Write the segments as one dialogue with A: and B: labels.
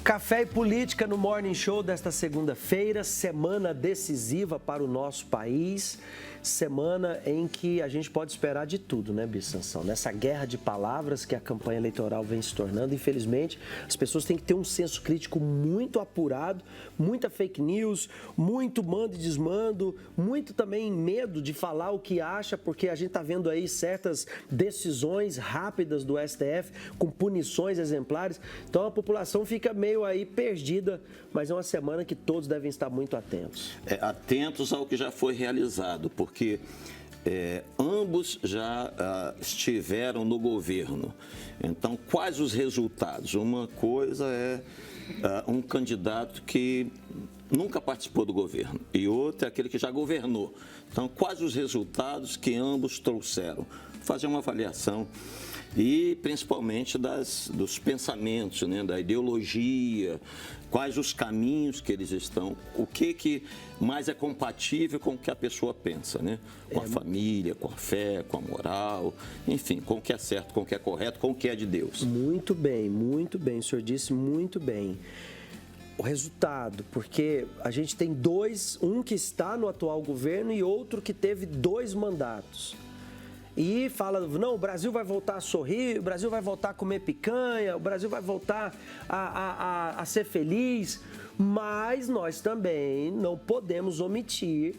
A: Café e política no Morning Show desta segunda-feira, semana decisiva para o nosso país, semana em que a gente pode esperar de tudo, né, Bissansão? Nessa guerra de palavras que a campanha eleitoral vem se tornando, infelizmente, as pessoas têm que ter um senso crítico muito apurado, muita fake news, muito mando e desmando, muito também medo de falar o que acha, porque a gente está vendo aí certas decisões rápidas do STF com punições exemplares, então a população fica meio aí perdida, mas é uma semana que todos devem estar muito atentos.
B: Atentos ao que já foi realizado, porque ambos já estiveram no governo. Então, quais os resultados? Uma coisa é um candidato que nunca participou do governo e outro é aquele que já governou. Então, quais os resultados que ambos trouxeram? Fazer uma avaliação e principalmente dos pensamentos, né, da ideologia, quais os caminhos que eles estão, o que mais é compatível com o que a pessoa pensa, né? Com a família, com a fé, com a moral, enfim, com o que é certo, com o que é correto, com o que é de Deus.
A: Muito bem, o senhor disse muito bem. O resultado, porque a gente tem dois, um que está no atual governo e outro que teve 2 mandatos. E fala, não, o Brasil vai voltar a sorrir, o Brasil vai voltar a comer picanha, o Brasil vai voltar a ser feliz, mas nós também não podemos omitir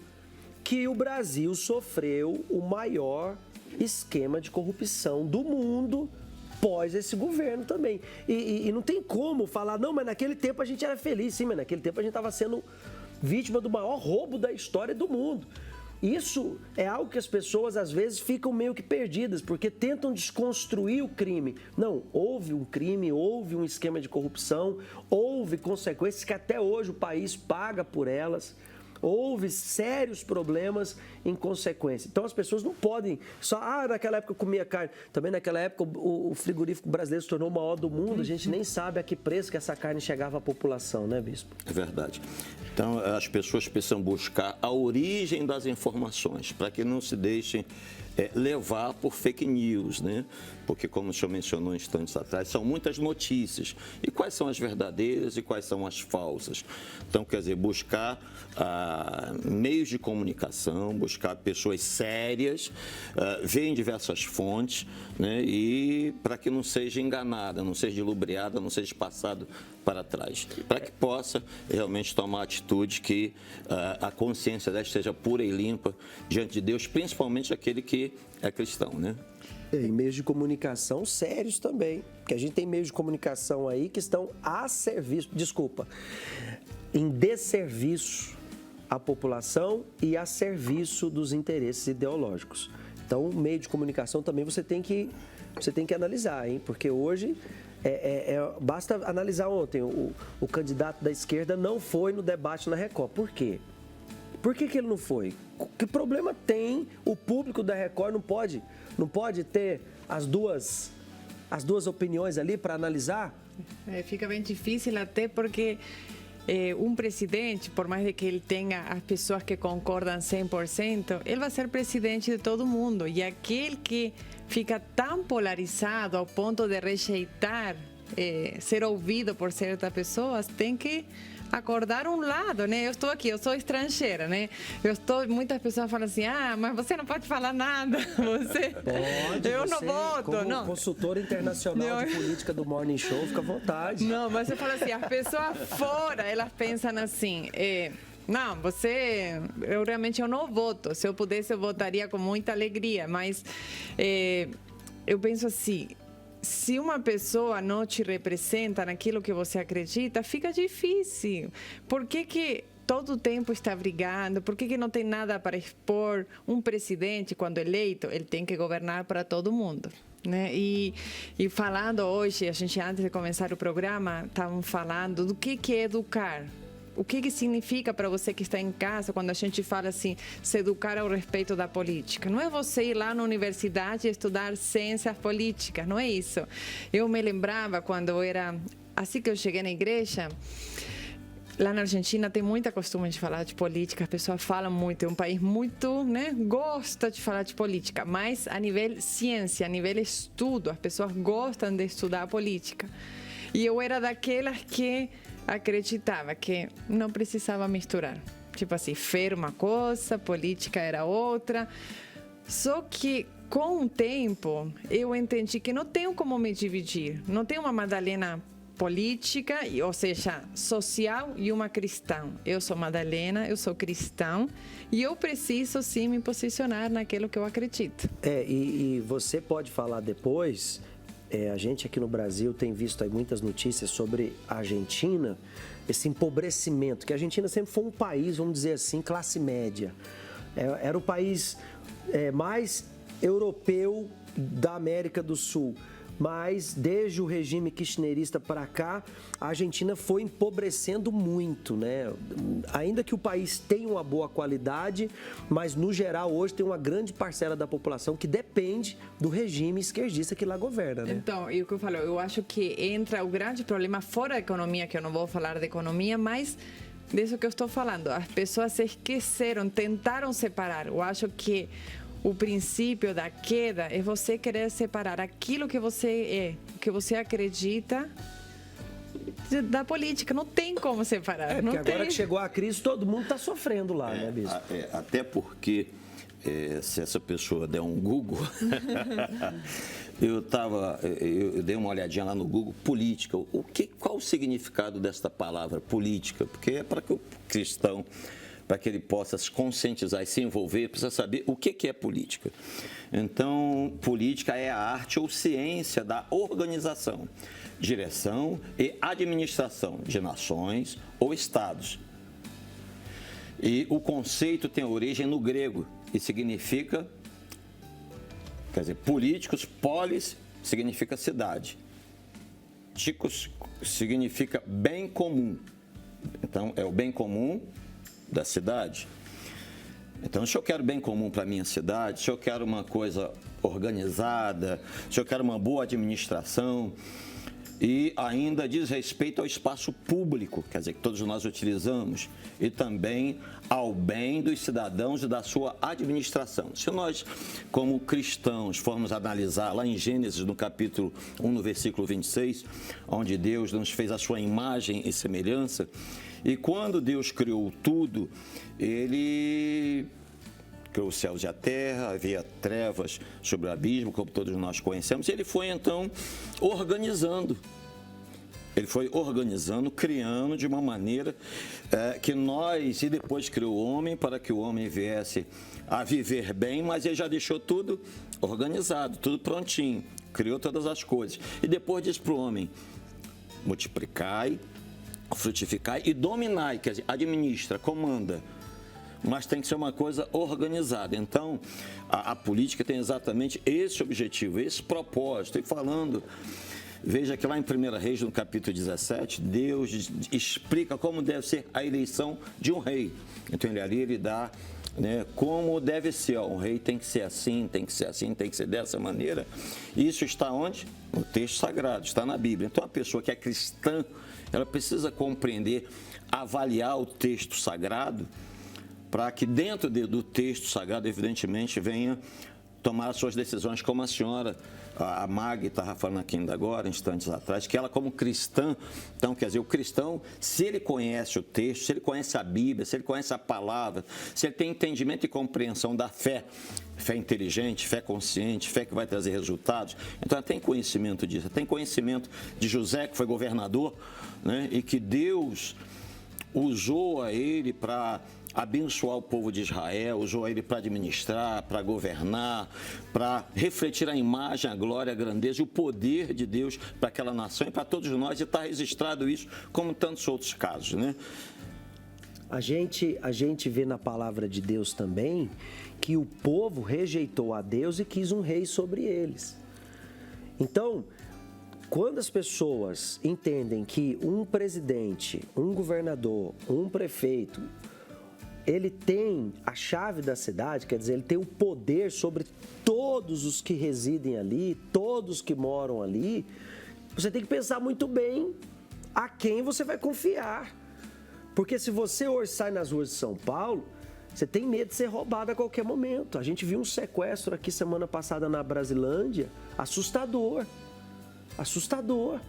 A: que o Brasil sofreu o maior esquema de corrupção do mundo pós esse governo também. E não tem como falar, não, mas naquele tempo a gente era feliz, sim, mas naquele tempo a gente estava sendo vítima do maior roubo da história do mundo. Isso é algo que as pessoas, às vezes, ficam meio que perdidas, porque tentam desconstruir o crime. Não, houve um crime, houve um esquema de corrupção, houve consequências que até hoje o país paga por elas. Houve sérios problemas em consequência. Então, as pessoas não podem só, naquela época eu comia carne. Também naquela época o frigorífico brasileiro se tornou o maior do mundo. A gente nem sabe a que preço que essa carne chegava à população, né, Bispo?
B: É verdade. Então, as pessoas precisam buscar a origem das informações, para que não se deixem levar por fake news, né? Porque, como o senhor mencionou instantes atrás, são muitas notícias. E quais são as verdadeiras e quais são as falsas? Então, quer dizer, buscar meios de comunicação, buscar pessoas sérias, ver em diversas fontes, né? E para que não seja enganada, não seja lubriada, não seja passado para trás. Para que possa realmente tomar atitude que a consciência dela esteja pura e limpa diante de Deus, principalmente aquele que é cristão, né?
A: E meios de comunicação sérios também, porque a gente tem meios de comunicação aí que estão a serviço, em desserviço à população e a serviço dos interesses ideológicos. Então, o meio de comunicação também você tem que analisar, hein? Porque hoje basta analisar ontem, o candidato da esquerda não foi no debate na Record. Por quê? Por que ele não foi? Que problema tem o público da Record? Não pode ter as duas opiniões ali para analisar?
C: Fica bem difícil até porque um presidente, por mais de que ele tenha as pessoas que concordam 100%, ele vai ser presidente de todo mundo. E aquele que fica tão polarizado ao ponto de rejeitar ser ouvido por certas pessoas, tem que acordar um lado, né? Eu estou aqui, eu sou estrangeira, né? Muitas pessoas falam assim, mas você não pode falar nada, eu não voto,
A: como
C: não.
A: Consultora internacional de política do Morning Show, fica à vontade.
C: Não, mas você fala assim, as pessoas fora, elas pensam assim, não, eu realmente não voto, se eu pudesse eu votaria com muita alegria, mas eu penso assim, se uma pessoa não te representa naquilo que você acredita, fica difícil. Por que todo o tempo está brigando? Por que não tem nada para expor? Um presidente, quando eleito, ele tem que governar para todo mundo, né? E falando hoje, a gente antes de começar o programa, estávamos falando do que é educar. O que significa para você que está em casa quando a gente fala assim, se educar ao respeito da política? Não é você ir lá na universidade e estudar ciências políticas, não é isso. Eu me lembrava quando eu era, assim que eu cheguei na igreja, lá na Argentina tem muita costume de falar de política, as pessoas falam muito, é um país muito, né, gosta de falar de política, mas a nível ciência, a nível estudo, as pessoas gostam de estudar a política. E eu era daquelas que acreditava que não precisava misturar. Tipo assim, fé era uma coisa, política era outra. Só que, com o tempo, eu entendi que não tenho como me dividir. Não tenho uma Madalena política, ou seja, social, e uma cristã. Eu sou Madalena, eu sou cristã, e eu preciso, sim, me posicionar naquilo que eu acredito.
A: E você pode falar depois, a gente aqui no Brasil tem visto aí muitas notícias sobre a Argentina, esse empobrecimento, que a Argentina sempre foi um país, vamos dizer assim, classe média. Era o país mais europeu da América do Sul. Mas desde o regime kirchnerista para cá, a Argentina foi empobrecendo muito, né? Ainda que o país tenha uma boa qualidade, mas no geral hoje tem uma grande parcela da população que depende do regime esquerdista que lá governa, né?
C: Então, e o que eu falo, eu acho que entra o grande problema fora da economia, que eu não vou falar de economia, mas disso que eu estou falando. As pessoas se esqueceram, tentaram separar. Eu acho que o princípio da queda é você querer separar aquilo que você que você acredita da política. Não tem como separar.
A: Porque agora que chegou a crise, todo mundo está sofrendo lá, né, Bispo?
B: Até porque, se essa pessoa der um Google, eu dei uma olhadinha lá no Google, política. Qual o significado desta palavra política? Porque é para que o cristão, para que ele possa se conscientizar e se envolver, precisa saber o que é política. Então, política é a arte ou ciência da organização, direção e administração de nações ou estados. E o conceito tem origem no grego e significa, políticos, polis significa cidade, ticos significa bem comum. Então, é o bem comum da cidade. Então, se eu quero bem comum para a minha cidade, se eu quero uma coisa organizada, se eu quero uma boa administração, e ainda diz respeito ao espaço público, quer dizer, que todos nós utilizamos, e também ao bem dos cidadãos e da sua administração. Se nós, como cristãos, formos analisar lá em Gênesis, no capítulo 1, no versículo 26, onde Deus nos fez a sua imagem e semelhança, e quando Deus criou tudo, Ele criou os céus e a terra, havia trevas sobre o abismo, como todos nós conhecemos, e Ele foi, então, organizando. Ele foi organizando, criando de uma maneira que nós, e depois criou o homem, para que o homem viesse a viver bem, mas Ele já deixou tudo organizado, tudo prontinho, criou todas as coisas. E depois diz para o homem, multiplicai, frutificai e dominai, quer dizer, administra, comanda, mas tem que ser uma coisa organizada. Então, a política tem exatamente esse objetivo, esse propósito. E falando, veja que lá em 1 Reis, no capítulo 17, Deus explica como deve ser a eleição de um rei. Então, ele dá, como deve ser. Um rei tem que ser assim, tem que ser assim, tem que ser dessa maneira. Isso está onde? No texto sagrado, está na Bíblia. Então, a pessoa que é cristã, ela precisa compreender, avaliar o texto sagrado, para que dentro do texto sagrado, evidentemente, venha tomar as suas decisões, como a senhora, a Maggie estava falando aqui ainda agora, instantes atrás, que ela como cristã, então, quer dizer, o cristão, se ele conhece o texto, se ele conhece a Bíblia, se ele conhece a palavra, se ele tem entendimento e compreensão da fé, fé inteligente, fé consciente, fé que vai trazer resultados, então ela tem conhecimento disso, ela tem conhecimento de José, que foi governador, e que Deus usou a ele para abençoar o povo de Israel, usou ele para administrar, para governar, para refletir a imagem, a glória, a grandeza e o poder de Deus para aquela nação e para todos nós, e está registrado isso como tantos outros casos,
A: A gente vê na palavra de Deus também que o povo rejeitou a Deus e quis um rei sobre eles. Então, quando as pessoas entendem que um presidente, um governador, um prefeito, ele tem a chave da cidade, quer dizer, ele tem o poder sobre todos os que residem ali, todos que moram ali, você tem que pensar muito bem a quem você vai confiar. Porque se você hoje sai nas ruas de São Paulo, você tem medo de ser roubado a qualquer momento. A gente viu um sequestro aqui semana passada na Brasilândia, assustador. Assustador.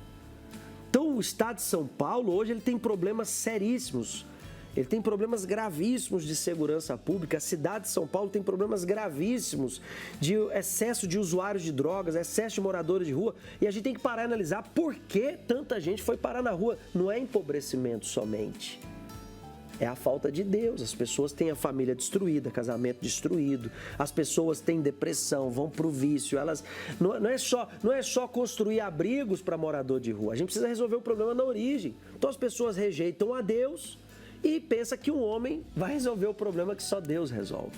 A: Então o estado de São Paulo, hoje, ele tem problemas seríssimos. Ele tem problemas gravíssimos de segurança pública. A cidade de São Paulo tem problemas gravíssimos de excesso de usuários de drogas, excesso de moradores de rua. E a gente tem que parar e analisar por que tanta gente foi parar na rua. Não é empobrecimento somente. É a falta de Deus. As pessoas têm a família destruída, casamento destruído. As pessoas têm depressão, vão para o vício. Elas não é só construir abrigos para morador de rua. A gente precisa resolver o problema na origem. Então as pessoas rejeitam a Deus e pensa que um homem vai resolver o problema que só Deus resolve.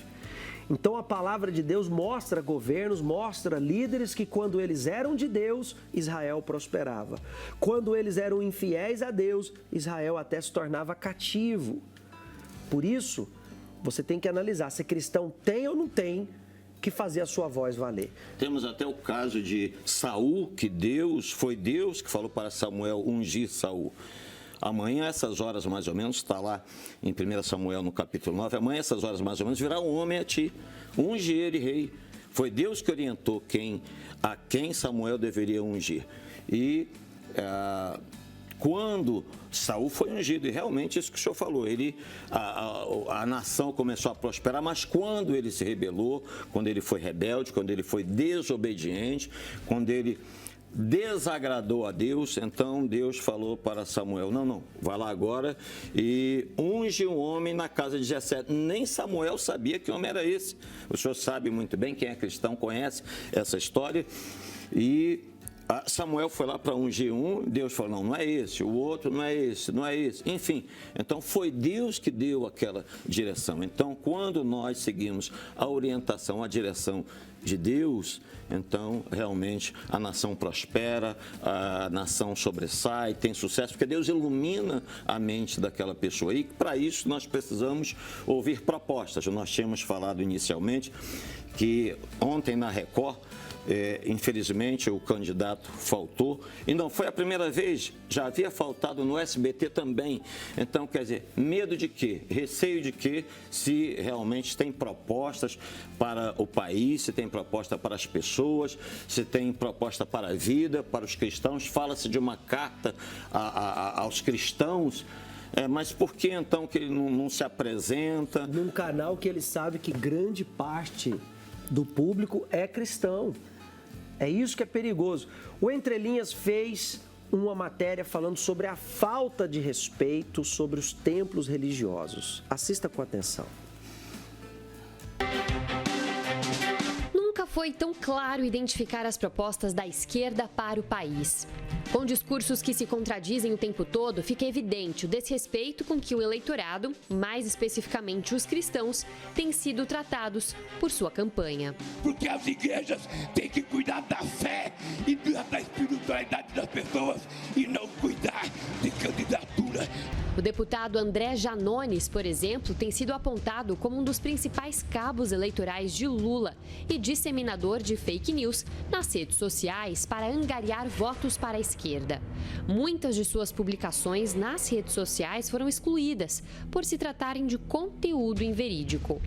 A: Então a palavra de Deus mostra governos, mostra líderes que quando eles eram de Deus, Israel prosperava. Quando eles eram infiéis a Deus, Israel até se tornava cativo. Por isso, você tem que analisar se cristão tem ou não tem que fazer a sua voz valer.
B: Temos até o caso de Saul, que foi Deus que falou para Samuel ungir Saul. Amanhã, essas horas mais ou menos, está lá em 1 Samuel no capítulo 9, amanhã, essas horas mais ou menos, virá um homem a ti, unge ele rei. Foi Deus que orientou a quem Samuel deveria ungir. E quando Saul foi ungido, e realmente isso que o senhor falou, a nação começou a prosperar, mas quando ele se rebelou, quando ele foi rebelde, quando ele foi desobediente, quando ele desagradou a Deus, então Deus falou para Samuel, não, vai lá agora e unge um homem na casa de Jessé. Nem Samuel sabia que homem era esse. O senhor sabe muito bem, quem é cristão conhece essa história. E Samuel foi lá para ungir um, Deus falou, não é esse, o outro não é esse, enfim. Então foi Deus que deu aquela direção. Então quando nós seguimos a orientação, a direção de Deus, então realmente a nação prospera, a nação sobressai, tem sucesso, porque Deus ilumina a mente daquela pessoa. E para isso nós precisamos ouvir propostas. Nós tínhamos falado inicialmente que ontem na Record, infelizmente o candidato faltou, e não foi a primeira vez, já havia faltado no SBT também. Então, quer dizer, medo de quê? Receio de quê? Se realmente tem propostas para o país, se tem proposta para as pessoas, se tem proposta para a vida, para os cristãos. Fala-se de uma carta aos cristãos. Mas por que então que ele não se apresenta?
A: Num canal que ele sabe que grande parte do público é cristão. É isso que é perigoso. O Entre Linhas fez uma matéria falando sobre a falta de respeito sobre os templos religiosos. Assista com atenção.
D: Nunca foi tão claro identificar as propostas da esquerda para o país. Com discursos que se contradizem o tempo todo, fica evidente o desrespeito com que o eleitorado, mais especificamente os cristãos, têm sido tratados por sua campanha.
E: Porque as igrejas têm que cuidar da fé e da espiritualidade das pessoas e não cuidar de candidatura.
D: O deputado André Janones, por exemplo, tem sido apontado como um dos principais cabos eleitorais de Lula e disseminador de fake news nas redes sociais para angariar votos para a esquerda. Muitas de suas publicações nas redes sociais foram excluídas por se tratarem de conteúdo inverídico.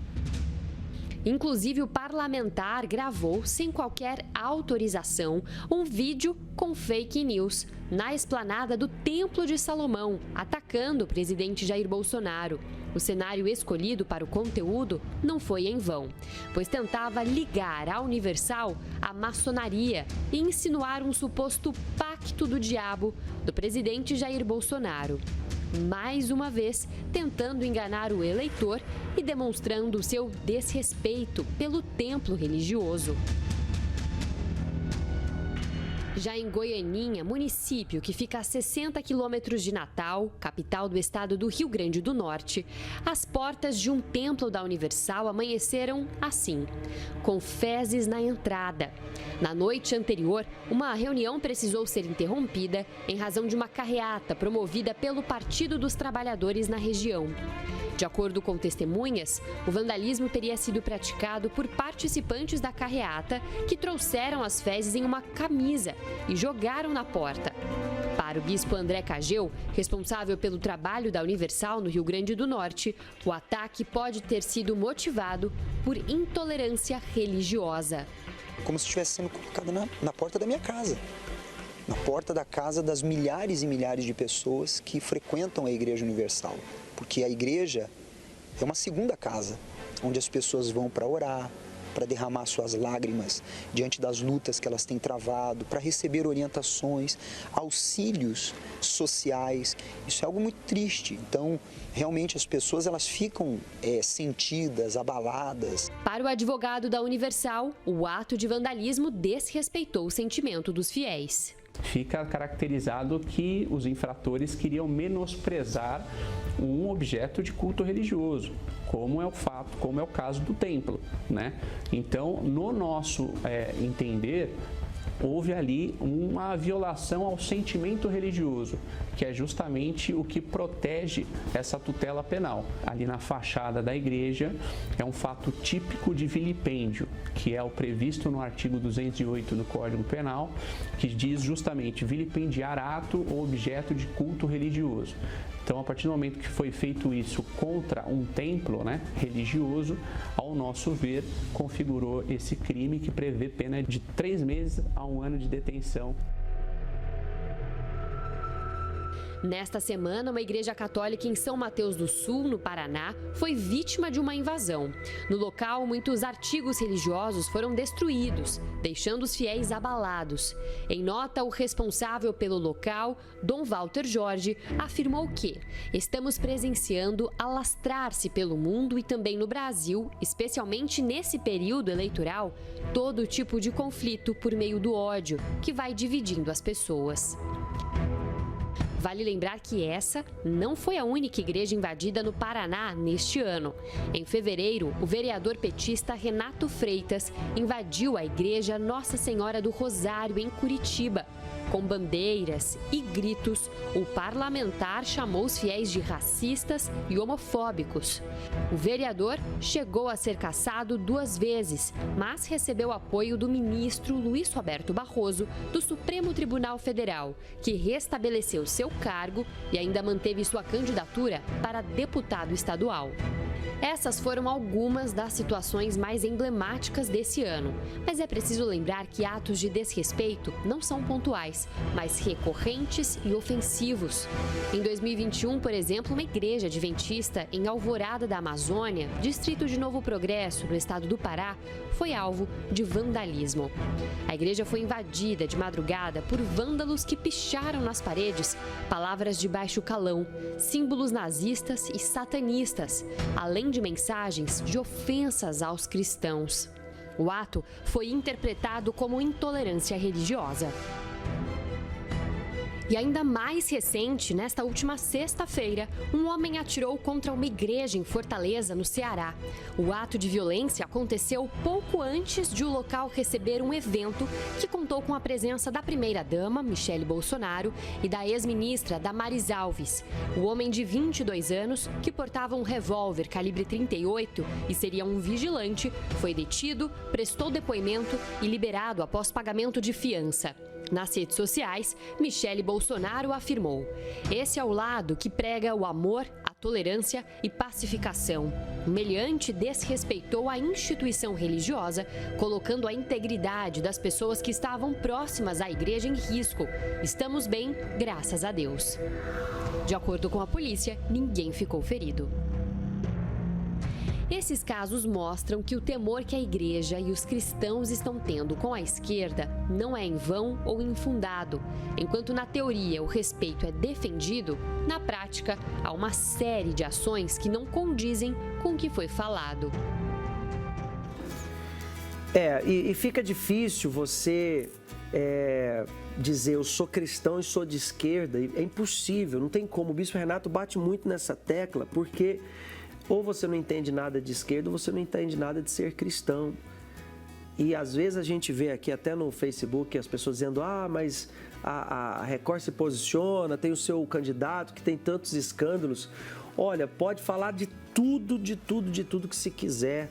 D: Inclusive, o parlamentar gravou, sem qualquer autorização, um vídeo com fake news na esplanada do Templo de Salomão, atacando o presidente Jair Bolsonaro. O cenário escolhido para o conteúdo não foi em vão, pois tentava ligar a Universal à maçonaria e insinuar um suposto pacto do diabo do presidente Jair Bolsonaro. Mais uma vez, tentando enganar o eleitor e demonstrando seu desrespeito pelo templo religioso. Já em Goianinha, município que fica a 60 quilômetros de Natal, capital do estado do Rio Grande do Norte, as portas de um templo da Universal amanheceram assim, com fezes na entrada. Na noite anterior, uma reunião precisou ser interrompida em razão de uma carreata promovida pelo Partido dos Trabalhadores na região. De acordo com testemunhas, o vandalismo teria sido praticado por participantes da carreata que trouxeram as fezes em uma camisa e jogaram na porta. Para o bispo André Cageu, responsável pelo trabalho da Universal no Rio Grande do Norte, o ataque pode ter sido motivado por intolerância religiosa.
F: Como se estivesse sendo colocado na porta da minha casa. na porta da casa das milhares e milhares de pessoas que frequentam a Igreja Universal, porque a igreja é uma segunda casa, onde as pessoas vão para orar, para derramar suas lágrimas diante das lutas que elas têm travado, para receber orientações, auxílios sociais. Isso é algo muito triste. Então, realmente as pessoas elas ficam sentidas, abaladas.
D: Para o advogado da Universal, o ato de vandalismo desrespeitou o sentimento dos fiéis.
G: Fica caracterizado que os infratores queriam menosprezar um objeto de culto religioso, como é o caso do templo, né? Então, no nosso entender, houve ali uma violação ao sentimento religioso, que é justamente o que protege essa tutela penal. Ali na fachada da igreja é um fato típico de vilipêndio, que é o previsto no artigo 208 do Código Penal, que diz justamente vilipendiar ato ou objeto de culto religioso. Então, a partir do momento que foi feito isso contra um templo, né, religioso, ao nosso ver, configurou esse crime que prevê pena de 3 meses a 1 ano de detenção.
D: Nesta semana, uma igreja católica em São Mateus do Sul, no Paraná, foi vítima de uma invasão. No local, muitos artigos religiosos foram destruídos, deixando os fiéis abalados. Em nota, o responsável pelo local, Dom Walter Jorge, afirmou que estamos presenciando alastrar-se pelo mundo e também no Brasil, especialmente nesse período eleitoral, todo tipo de conflito por meio do ódio, que vai dividindo as pessoas. Vale lembrar que essa não foi a única igreja invadida no Paraná neste ano. Em fevereiro, o vereador petista Renato Freitas invadiu a igreja Nossa Senhora do Rosário, em Curitiba. Com bandeiras e gritos, o parlamentar chamou os fiéis de racistas e homofóbicos. O vereador chegou a ser cassado 2 vezes, mas recebeu apoio do ministro Luiz Roberto Barroso, do Supremo Tribunal Federal, que restabeleceu seu cargo e ainda manteve sua candidatura para deputado estadual. Essas foram algumas das situações mais emblemáticas desse ano. Mas é preciso lembrar que atos de desrespeito não são pontuais, mas recorrentes e ofensivos. Em 2021, por exemplo, uma igreja adventista em Alvorada da Amazônia, distrito de Novo Progresso, no estado do Pará, foi alvo de vandalismo. A igreja foi invadida de madrugada por vândalos que picharam nas paredes palavras de baixo calão, símbolos nazistas e satanistas, além de mensagens de ofensas aos cristãos. O ato foi interpretado como intolerância religiosa. E ainda mais recente, nesta última sexta-feira, um homem atirou contra uma igreja em Fortaleza, no Ceará. O ato de violência aconteceu pouco antes de o local receber um evento que contou com a presença da primeira-dama, Michele Bolsonaro, e da ex-ministra Damares Alves. O homem de 22 anos, que portava um revólver calibre 38 e seria um vigilante, foi detido, prestou depoimento e liberado após pagamento de fiança. Nas redes sociais, Michele Bolsonaro afirmou: "Esse é o lado que prega o amor, a tolerância e pacificação. O meliante desrespeitou a instituição religiosa, colocando a integridade das pessoas que estavam próximas à igreja em risco. Estamos bem, graças a Deus." De acordo com a polícia, ninguém ficou ferido. Esses casos mostram que o temor que a igreja e os cristãos estão tendo com a esquerda não é em vão ou infundado. Enquanto na teoria o respeito é defendido, na prática há uma série de ações que não condizem com o que foi falado.
A: E fica difícil você dizer eu sou cristão e sou de esquerda. É impossível, não tem como. O bispo Renato bate muito nessa tecla, porque ou você não entende nada de esquerda ou você não entende nada de ser cristão. E às vezes a gente vê aqui até no Facebook as pessoas dizendo mas a Record se posiciona, tem o seu candidato que tem tantos escândalos. Olha, pode falar de tudo que se quiser,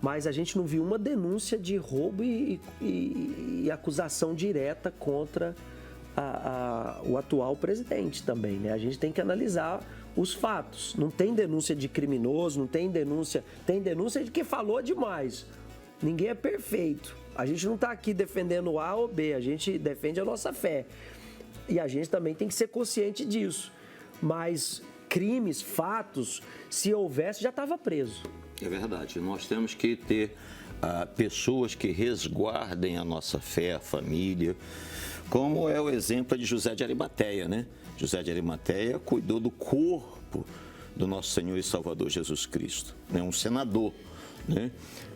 A: mas a gente não viu uma denúncia de roubo e acusação direta contra o atual presidente também, né? A gente tem que analisar os fatos. Não tem denúncia de criminoso, não tem denúncia de que falou demais. Ninguém é perfeito. A gente não está aqui defendendo A ou B, a gente defende a nossa fé. e a gente também tem que ser consciente disso. Mas crimes, fatos, se houvesse, já estava preso.
B: É verdade. Nós temos que ter pessoas que resguardem a nossa fé, a família, como é o exemplo de José de Arimateia, né? José de Arimateia cuidou do corpo do nosso Senhor e Salvador Jesus Cristo, né? Um senador, né?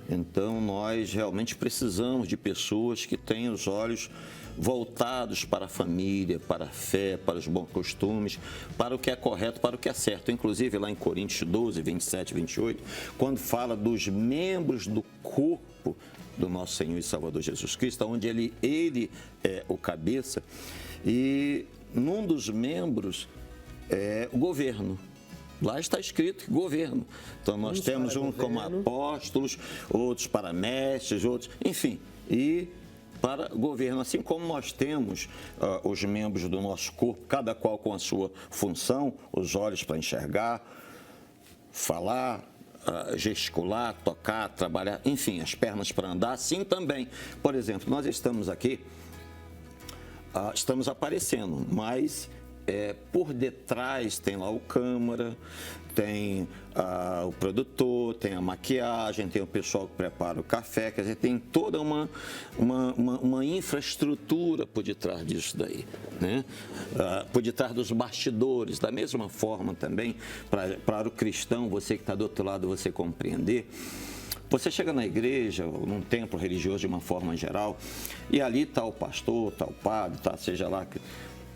B: Então, nós realmente precisamos de pessoas que tenham os olhos voltados para a família, para a fé, para os bons costumes, para o que é correto, para o que é certo. Inclusive, lá em Coríntios 12, 27 e 28, quando fala dos membros do corpo do nosso Senhor e Salvador Jesus Cristo, onde ele é o cabeça, e num dos membros é o governo. Lá está escrito governo. Então, nós temos uns como apóstolos, outros para mestres, outros, enfim, e para governo. Assim como nós temos os membros do nosso corpo, cada qual com a sua função, os olhos para enxergar, falar, gesticular, tocar, trabalhar, enfim, as pernas para andar, assim também. Por exemplo, nós estamos aqui, estamos aparecendo, mas por detrás tem lá o câmara, tem o produtor, tem a maquiagem, tem o pessoal que prepara o café, quer dizer, tem toda uma infraestrutura por detrás disso daí, né? Por detrás dos bastidores. Da mesma forma também, para o cristão, você que está do outro lado, você compreender, você chega na igreja, ou num templo religioso de uma forma geral, e ali está o pastor, está o padre, seja lá que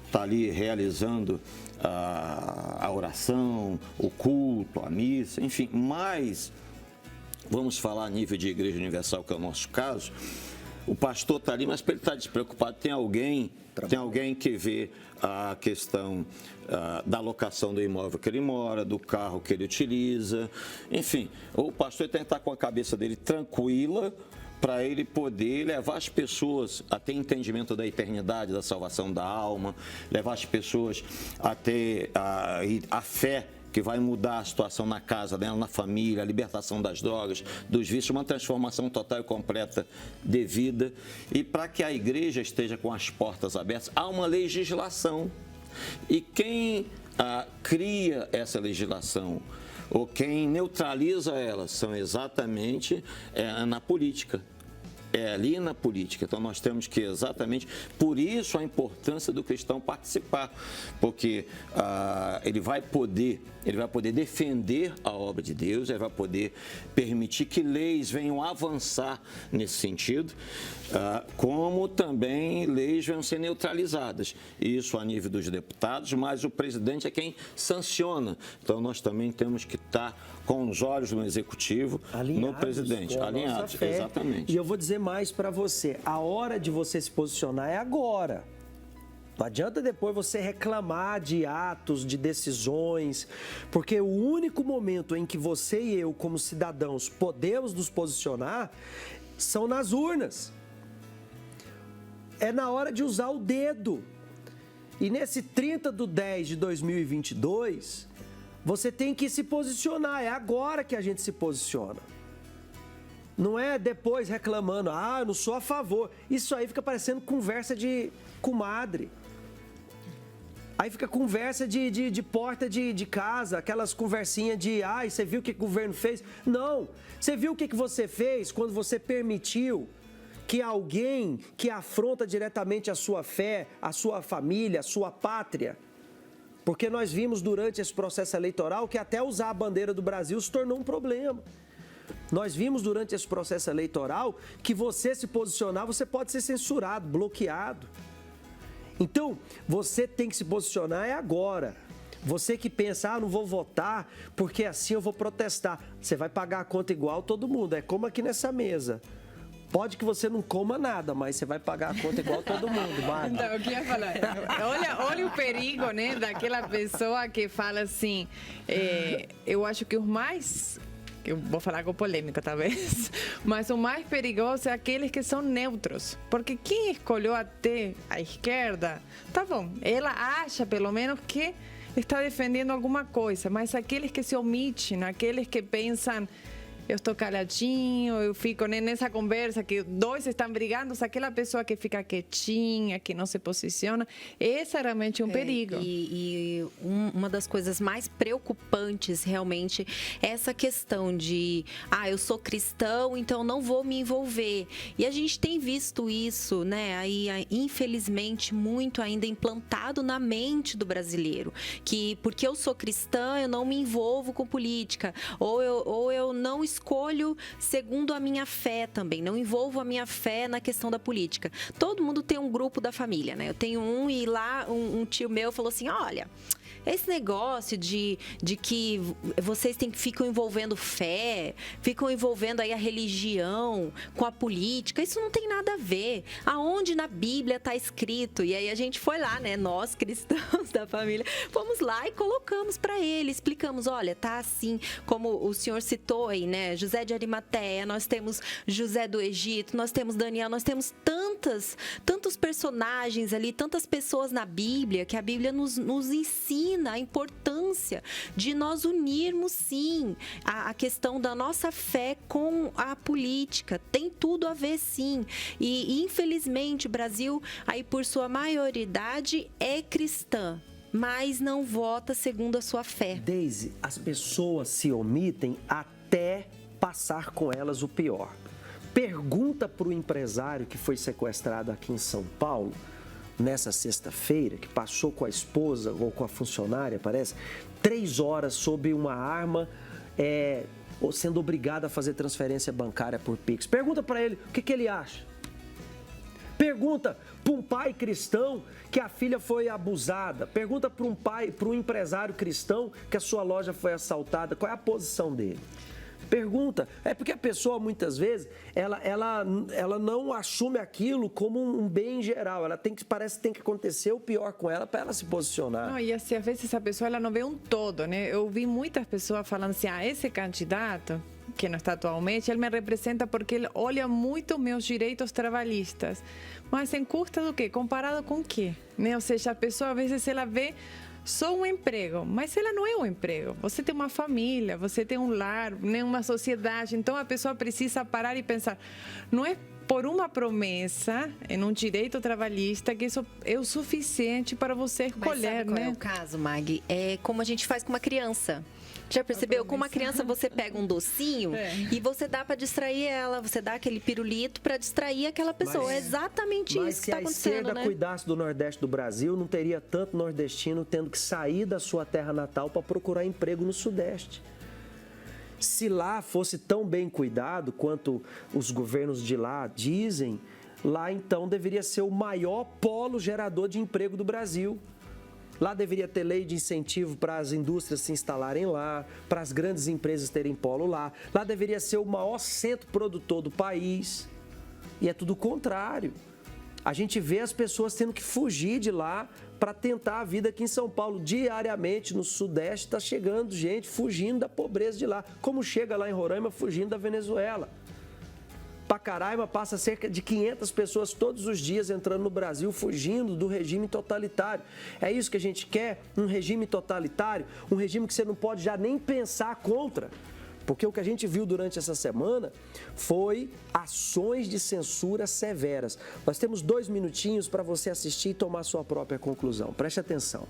B: está ali realizando a oração, o culto, a missa, enfim, mas vamos falar a nível de Igreja Universal, que é o nosso caso, o pastor está ali, mas para ele estar despreocupado, tem alguém que vê a questão da locação do imóvel que ele mora, do carro que ele utiliza, enfim, o pastor tem que estar com a cabeça dele tranquila, para ele poder levar as pessoas a ter entendimento da eternidade, da salvação da alma, levar as pessoas a ter a fé que vai mudar a situação na casa dela, na família, a libertação das drogas, dos vícios, uma transformação total e completa de vida. E para que a igreja esteja com as portas abertas, há uma legislação. E quem cria essa legislação, ou quem neutraliza ela, são exatamente na política. É ali na política. Então, nós temos que exatamente, por isso a importância do cristão participar, porque ele vai poder defender a obra de Deus, ele vai poder permitir que leis venham avançar nesse sentido, como também leis venham ser neutralizadas. Isso a nível dos deputados, mas o presidente é quem sanciona. Então, nós também temos que estar com os olhos no executivo, no presidente, alinhados, exatamente.
A: E eu vou dizer mais para você, a hora de você se posicionar é agora. Não adianta depois você reclamar de atos, de decisões, porque o único momento em que você e eu, como cidadãos, podemos nos posicionar são nas urnas. É na hora de usar o dedo. E nesse 30/10/2022, você tem que se posicionar. É agora que a gente se posiciona. Não é depois reclamando, eu não sou a favor. Isso aí fica parecendo conversa de comadre. Aí fica conversa de porta de casa, aquelas conversinhas de, você viu o que o governo fez? Não, você viu o que você fez quando você permitiu que alguém que afronta diretamente a sua fé, a sua família, a sua pátria, porque nós vimos durante esse processo eleitoral que até usar a bandeira do Brasil se tornou um problema. Nós vimos durante esse processo eleitoral que você se posicionar, você pode ser censurado, bloqueado. Então, você tem que se posicionar agora. Você que pensa, não vou votar porque assim eu vou protestar. Você vai pagar a conta igual todo mundo, é como aqui nessa mesa. Pode que você não coma nada, mas você vai pagar a conta igual todo mundo, vai.
C: Então, eu queria falar, olha o perigo, né, daquela pessoa que fala assim, eu acho que os mais, eu vou falar com polêmica talvez, mas o mais perigoso é aqueles que são neutros, porque quem escolheu até a esquerda, tá bom, ela acha pelo menos que está defendendo alguma coisa, mas aqueles que se omitem, aqueles que pensam eu estou caladinho, eu fico nessa conversa que dois estão brigando, aquela pessoa que fica quietinha, que não se posiciona, esse é realmente um perigo.
H: E uma das coisas mais preocupantes realmente é essa questão de, eu sou cristão, então não vou me envolver. E a gente tem visto isso, né, aí infelizmente muito ainda implantado na mente do brasileiro, que porque eu sou cristã, eu não me envolvo com política, ou eu não escolho segundo a minha fé também, não envolvo a minha fé na questão da política. Todo mundo tem um grupo da família, né? Eu tenho e lá um tio meu falou assim, olha, esse negócio de que vocês ficam envolvendo fé, ficam envolvendo aí a religião com a política, isso não tem nada a ver. Aonde na Bíblia está escrito? E aí a gente foi lá, né? Nós, cristãos da família, fomos lá e colocamos para ele, explicamos, olha, tá assim, como o senhor citou aí, né? José de Arimateia, nós temos José do Egito, nós temos Daniel, nós temos tantos personagens ali, tantas pessoas na Bíblia, que a Bíblia nos ensina a importância de nós unirmos, sim, a questão da nossa fé com a política. Tem tudo a ver, sim. E, infelizmente, o Brasil, aí por sua maioridade, é cristã, mas não vota segundo a sua fé.
A: Deise, as pessoas se omitem até passar com elas o pior. Pergunta para o empresário que foi sequestrado aqui em São Paulo, nessa sexta-feira, que passou com a esposa ou com a funcionária, parece, 3 horas sob uma arma, sendo obrigado a fazer transferência bancária por Pix. Pergunta para ele o que ele acha. Pergunta para um pai cristão que a filha foi abusada. Pergunta para um empresário cristão que a sua loja foi assaltada. Qual é a posição dele? Pergunta. É porque a pessoa, muitas vezes, ela não assume aquilo como um bem geral. Ela parece que tem que acontecer o pior com ela para ela se posicionar.
C: Não, e assim, às vezes essa pessoa ela não vê um todo, né? Eu vi muitas pessoas falando assim, esse candidato que não está atualmente, ele me representa porque ele olha muito meus direitos trabalhistas. Mas em custa do quê? Comparado com o quê? Né? Ou seja, a pessoa, às vezes, ela vê só um emprego, mas ela não é um emprego. Você tem uma família, você tem um lar, né, uma sociedade. Então, a pessoa precisa parar e pensar, não é por uma promessa em um direito trabalhista que isso é o suficiente para você escolher,
H: mas sabe qual
C: né?
H: é o caso, Mag? É como a gente faz com uma criança. Já percebeu? Com uma criança você pega um docinho e você dá para distrair ela, você dá aquele pirulito para distrair aquela pessoa. É exatamente isso que está acontecendo, né? Mas se a esquerda
A: cuidasse do Nordeste do Brasil, não teria tanto nordestino tendo que sair da sua terra natal para procurar emprego no Sudeste. Se lá fosse tão bem cuidado quanto os governos de lá dizem, lá então deveria ser o maior polo gerador de emprego do Brasil. Lá deveria ter lei de incentivo para as indústrias se instalarem lá, para as grandes empresas terem polo lá. Lá deveria ser o maior centro produtor do país. E é tudo o contrário. A gente vê as pessoas tendo que fugir de lá para tentar a vida aqui em São Paulo. Diariamente, no Sudeste, está chegando gente fugindo da pobreza de lá. Como chega lá em Roraima fugindo da Venezuela. Pacaraima passa cerca de 500 pessoas todos os dias entrando no Brasil, fugindo do regime totalitário. É isso que a gente quer? Um regime totalitário? Um regime que você não pode já nem pensar contra? Porque o que a gente viu durante essa semana foi ações de censura severas. Nós temos 2 minutinhos para você assistir e tomar sua própria conclusão. Preste atenção.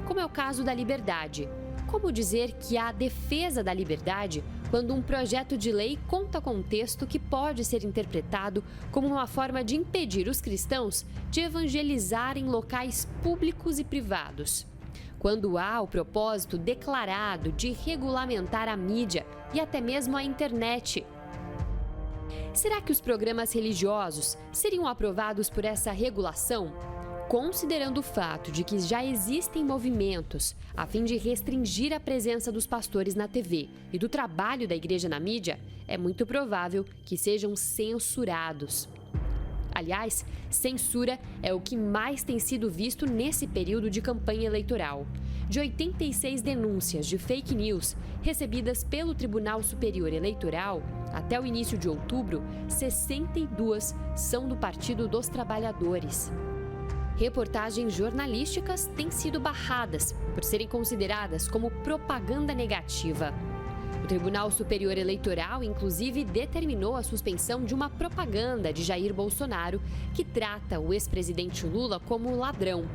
D: Como é o caso da liberdade. Como dizer que há defesa da liberdade quando um projeto de lei conta com um texto que pode ser interpretado como uma forma de impedir os cristãos de evangelizar em locais públicos e privados? Quando há o propósito declarado de regulamentar a mídia e até mesmo a internet. Será que os programas religiosos seriam aprovados por essa regulação? Considerando o fato de que já existem movimentos a fim de restringir a presença dos pastores na TV e do trabalho da igreja na mídia, é muito provável que sejam censurados. Aliás, censura é o que mais tem sido visto nesse período de campanha eleitoral. De 86 denúncias de fake news recebidas pelo Tribunal Superior Eleitoral, até o início de outubro, 62 são do Partido dos Trabalhadores. reportagens jornalísticas têm sido barradas por serem consideradas como propaganda negativa. O Tribunal Superior Eleitoral, inclusive, determinou a suspensão de uma propaganda de Jair Bolsonaro que trata o ex-presidente Lula como ladrão.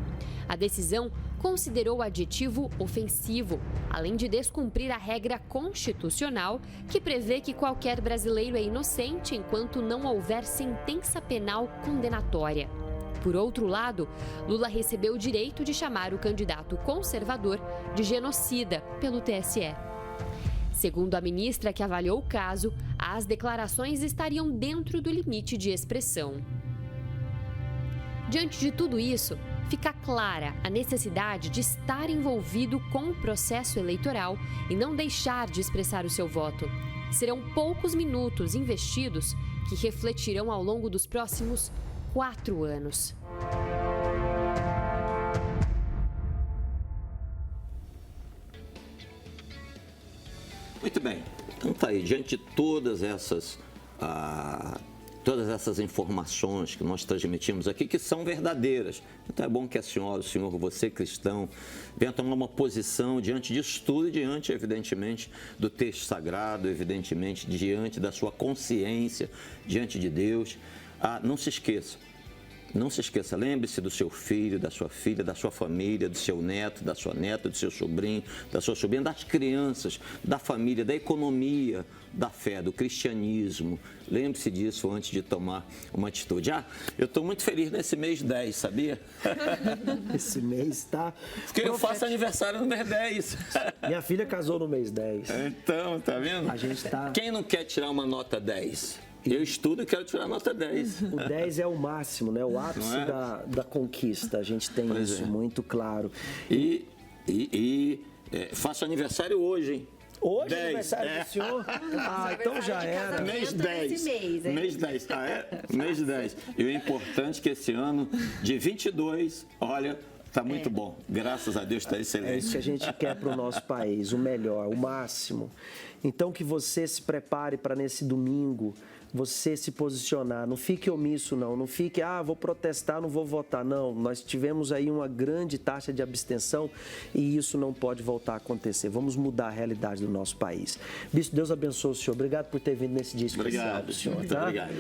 D: A decisão considerou o adjetivo ofensivo, além de descumprir a regra constitucional que prevê que qualquer brasileiro é inocente enquanto não houver sentença penal condenatória. Por outro lado, Lula recebeu o direito de chamar o candidato conservador de genocida pelo TSE. Segundo a ministra que avaliou o caso, as declarações estariam dentro do limite de expressão. Diante de tudo isso, fica clara a necessidade de estar envolvido com o processo eleitoral e não deixar de expressar o seu voto. Serão poucos minutos investidos que refletirão ao longo dos próximos 4 anos.
B: Muito bem, então tá aí, diante de todas essas informações que nós transmitimos aqui, que são verdadeiras. Então é bom que a senhora, o senhor, você cristão, venha tomar uma posição diante disso tudo e diante, evidentemente, do texto sagrado, evidentemente, diante da sua consciência, diante de Deus. Não se esqueça. Não se esqueça, lembre-se do seu filho, da sua filha, da sua família, do seu neto, da sua neta, do seu sobrinho, da sua sobrinha, das crianças, da família, da economia, da fé, do cristianismo. Lembre-se disso antes de tomar uma atitude. Eu estou muito feliz nesse mês 10, sabia?
A: Esse mês está...
B: Porque eu faço aniversário no mês 10.
A: Minha filha casou no mês 10.
B: Então, tá vendo?
A: A gente tá...
B: Quem não quer tirar uma nota 10? Eu estudo e quero tirar nota 10.
A: O 10 é o máximo, né? O ápice da conquista. A gente tem isso muito claro.
B: Faço aniversário hoje, hein?
A: Hoje é aniversário do senhor? Então já era.
B: Mês 10. Mês 10. Mês 10. E o importante é que esse ano, de 22, olha... Está muito bom. Graças a Deus está excelente.
A: É isso que a gente quer para o nosso país, o melhor, o máximo. Então que você se prepare para nesse domingo, você se posicionar. Não fique omisso, não. Não fique, vou protestar, não vou votar. Não, nós tivemos aí uma grande taxa de abstenção e isso não pode voltar a acontecer. Vamos mudar a realidade do nosso país. Bispo, Deus abençoe o senhor. Obrigado por ter vindo nesse dia especial do senhor.
B: Muito obrigado.